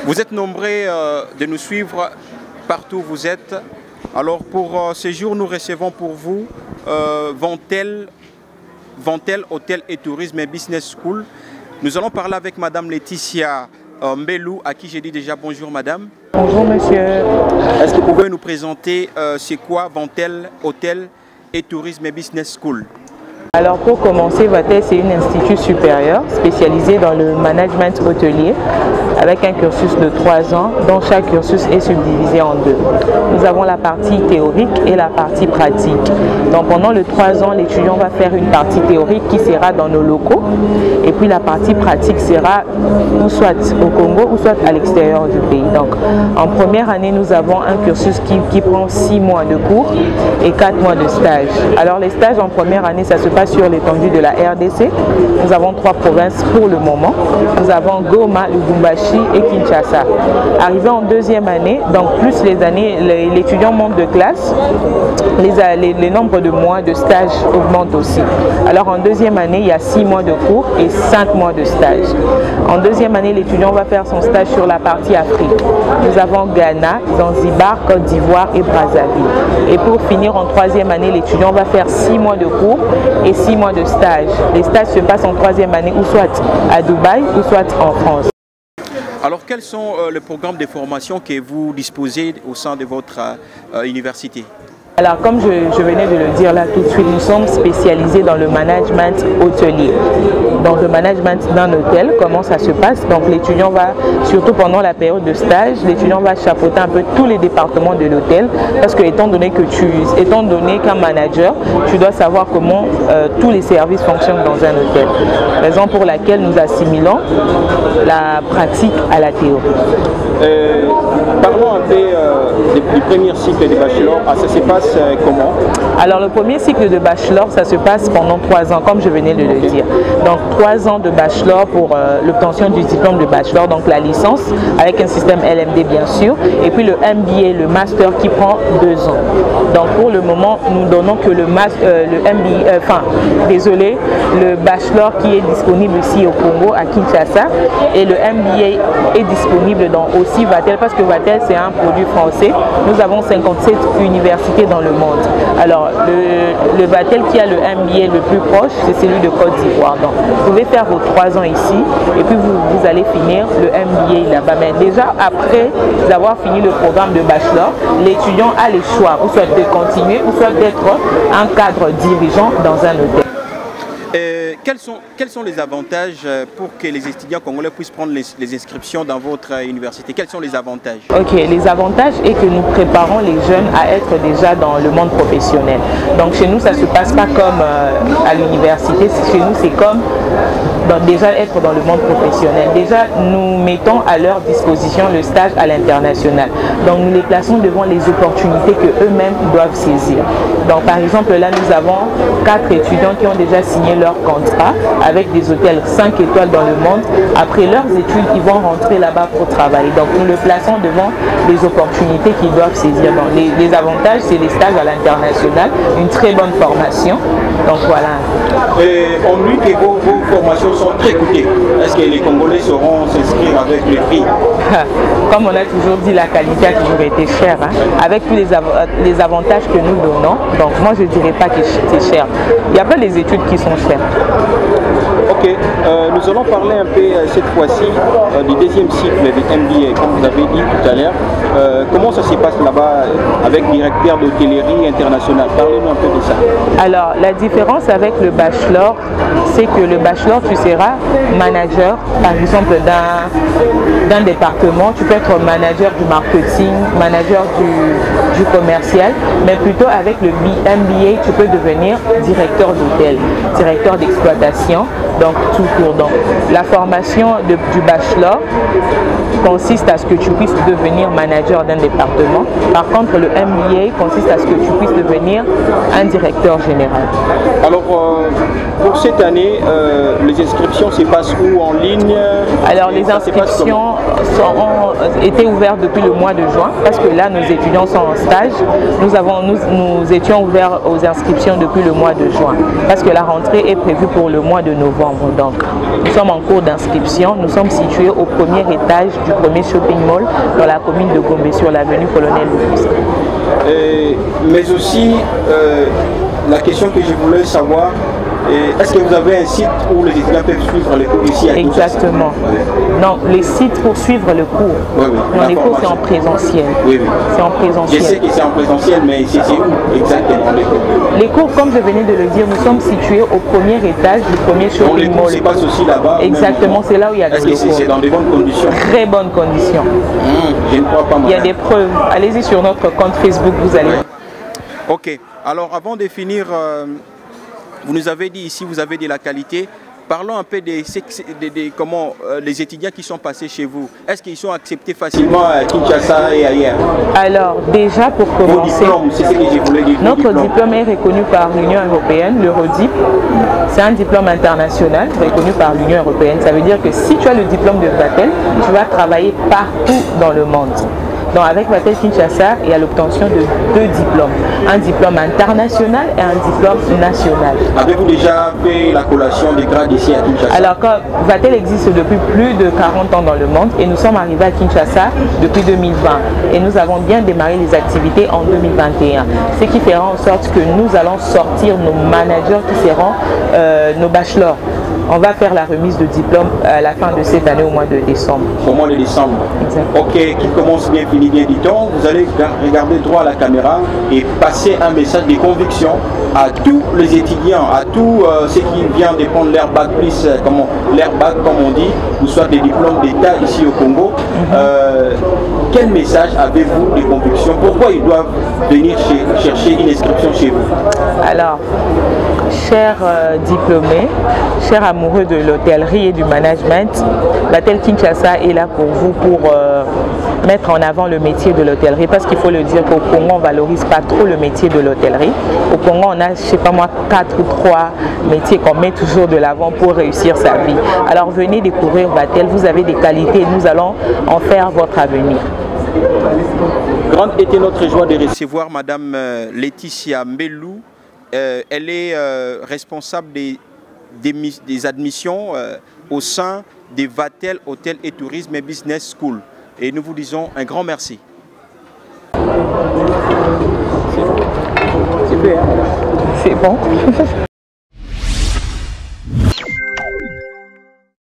Vous êtes nombreux de nous suivre partout où vous êtes. Alors pour ce jour, nous recevons pour vous Vantel Hôtel et Tourisme et Business School. Nous allons parler avec Madame Laetitia Mbelou, à qui j'ai dit déjà bonjour Madame. Bonjour monsieur. Est-ce que vous pouvez nous présenter c'est quoi Vantel Hôtel et Tourisme et Business School? Alors pour commencer, Vantel c'est une institut supérieur spécialisé dans le management hôtelier avec un cursus de 3 ans dont chaque cursus est subdivisé en 2. Nous avons la partie théorique et la partie pratique. Donc pendant les 3 ans, l'étudiant va faire une partie théorique qui sera dans nos locaux et puis la partie pratique sera ou soit au Congo ou soit à l'extérieur du pays. Donc en première année, nous avons un cursus qui prend 6 mois de cours et 4 mois de stage. Alors les stages en première année, ça se passe sur l'étendue de la RDC. Nous avons 3 provinces pour le moment. Nous avons Goma, Lubumbashi et Kinshasa. Arrivé en deuxième année, donc plus les années, l'étudiant monte de classe, les nombres de mois de stage augmentent aussi. Alors en deuxième année, il y a 6 mois de cours et 5 mois de stage. En deuxième année, l'étudiant va faire son stage sur la partie Afrique. Nous avons Ghana, Zanzibar, Côte d'Ivoire et Brazzaville. Et pour finir en troisième année, l'étudiant va faire 6 mois de cours et 6 mois de stage. Les stages se passent en troisième année ou soit à Dubaï ou soit en France. Alors quels sont les programmes de formation que vous disposez au sein de votre université? Alors comme je venais de le dire là tout de suite, nous sommes spécialisés dans le management hôtelier. Donc le management d'un hôtel, comment ça se passe? Donc l'étudiant va, surtout pendant la période de stage, l'étudiant va chapeauter un peu tous les départements de l'hôtel parce que étant donné qu'un manager, tu dois savoir comment tous les services fonctionnent dans un hôtel. Raison pour laquelle nous assimilons la pratique à la théorie. Parlons un peu du premier cycle de bachelor. Ça se passe comment? Alors le premier cycle de bachelor, ça se passe pendant 3 ans, comme je venais de le dire. Donc 3 ans de bachelor pour l'obtention du diplôme de bachelor, donc la licence, avec un système LMD bien sûr, et puis le MBA, le master qui prend 2 ans. Donc pour le moment, nous donnons que le bachelor qui est disponible ici au Congo, à Kinshasa, et le MBA est disponible dans aussi Vantel, parce que Vantel c'est un produit français. Nous avons 57 universités dans le monde. Alors le Vantel qui a le MBA le plus proche, c'est celui de Côte d'Ivoire. Donc vous pouvez faire vos 3 ans ici et puis vous allez finir le MBA là-bas. Mais déjà après avoir fini le programme de bachelor, l'étudiant a le choix, ou soit de continuer, ou soit d'être un cadre dirigeant dans un hôtel. Quels sont les avantages pour que les étudiants congolais puissent prendre les inscriptions dans votre université? Quels sont les avantages? Ok, les avantages est que nous préparons les jeunes à être déjà dans le monde professionnel. Donc chez nous, ça ne se passe pas comme à l'université. Chez nous, c'est comme déjà être dans le monde professionnel. Déjà, nous mettons à leur disposition le stage à l'international. Donc nous les plaçons devant les opportunités qu'eux-mêmes doivent saisir. Donc par exemple, là, nous avons 4 étudiants qui ont déjà signé leur contrat avec des hôtels 5 étoiles dans le monde. Après leurs études, ils vont rentrer là-bas pour travailler. Donc nous le plaçons devant les opportunités qu'ils doivent saisir. Donc les avantages, c'est les stages à l'international, une très bonne formation. Donc voilà. Et on dit que vos formations sont très coûtées. Est-ce que les Congolais sauront s'inscrire avec les prix? Comme on a toujours dit, la qualité a toujours été chère. Hein. Avec tous les avantages que nous donnons, donc moi je ne dirais pas que c'est cher. Il n'y a pas les études qui sont chères. Ok, nous allons parler un peu cette fois-ci du deuxième cycle de MBA, comme vous avez dit tout à l'heure. Comment ça se passe là-bas avec directeur d'hôtellerie internationale? Parlez-nous un peu de ça. Alors, la différence avec le bachelor, c'est que le bachelor, tu seras manager, par exemple, d'un département. Tu peux être manager du marketing, manager du commercial, mais plutôt avec le MBA, tu peux devenir directeur d'hôtel, directeur d'exploitation, donc tout court. Donc, la formation du bachelor consiste à ce que tu puisses devenir manager d'un département. Par contre, le MBA consiste à ce que tu puisses devenir un directeur général. Alors, pour cette année, les inscriptions se passent où? En ligne? Alors, les inscriptions ont été ouvertes depuis le mois de juin, parce que là, nos étudiants sont en stage. Nous étions ouverts aux inscriptions depuis le mois de juin, parce que la rentrée est prévue pour le mois de novembre. Donc, Nous sommes en cours d'inscription. Nous sommes situés au premier étage du premier shopping mall dans la commune de Gombe sur l'avenue Colonel Loubouska. Mais aussi, la question que je voulais savoir, est-ce que vous avez un site où les étudiants peuvent suivre les cours ici à Kinshasa? Exactement. Non, les sites pour suivre le cours. Oui, oui. Non, les cours c'est en présentiel. Oui, oui. C'est en présentiel. Je sais que c'est en présentiel, mais c'est où exactement les cours? Les cours, comme je venais de le dire, nous sommes situés au premier étage du premier shopping les cours mall. se passent aussi là-bas? Exactement, c'est là où il y a des locaux. Est-ce que c'est dans de bonnes conditions? Très bonnes conditions. Je ne crois pas. Il y a des preuves. Allez-y sur notre compte Facebook, vous allez. Ok. Alors avant de finir, vous nous avez dit ici, vous avez de la qualité. Parlons un peu des comment les étudiants qui sont passés chez vous. Est-ce qu'ils sont acceptés facilement à Kinshasa et ailleurs? Alors déjà pour commencer, c'est ce que je voulais dire. Notre diplôme est reconnu par l'Union européenne, l'Eurodip. C'est un diplôme international reconnu par l'Union européenne. Ça veut dire que si tu as le diplôme de Vatel, tu vas travailler partout dans le monde. Donc avec Vatel Kinshasa, il y a l'obtention de 2 diplômes. Un diplôme international et un diplôme national. Avez-vous déjà fait la collation des grades ici à Kinshasa? Alors Vatel existe depuis plus de 40 ans dans le monde et nous sommes arrivés à Kinshasa depuis 2020. Et nous avons bien démarré les activités en 2021. Ce qui fera en sorte que nous allons sortir nos managers qui seront nos bachelors. On va faire la remise de diplôme à la fin de cette année au mois de décembre. Au mois de décembre. Exactement. Ok, qui commence bien, finit bien, dit-on. Vous allez regarder droit à la caméra et passer un message de conviction à tous les étudiants, à tous ceux qui viennent de prendre leur bac plus, leur bac comme on dit, ou soit des diplômes d'État ici au Congo. Quel message avez-vous de conviction? Pourquoi ils doivent venir chercher une inscription chez vous? Alors, chers diplômés, chers amoureux de l'hôtellerie et du management, Vatel Kinshasa est là pour vous pour mettre en avant le métier de l'hôtellerie, parce qu'il faut le dire qu'au Congo on ne valorise pas trop le métier de l'hôtellerie. Au Congo on a, je ne sais pas moi, 4 ou 3 métiers qu'on met toujours de l'avant pour réussir sa vie. Alors venez découvrir Vatel, vous avez des qualités et nous allons en faire votre avenir. Grande était notre joie de recevoir Madame Laetitia Mbelou. Elle est responsable des admissions au sein des Vatel Hôtel et Tourisme et Business School. Et nous vous disons un grand merci. C'est bon.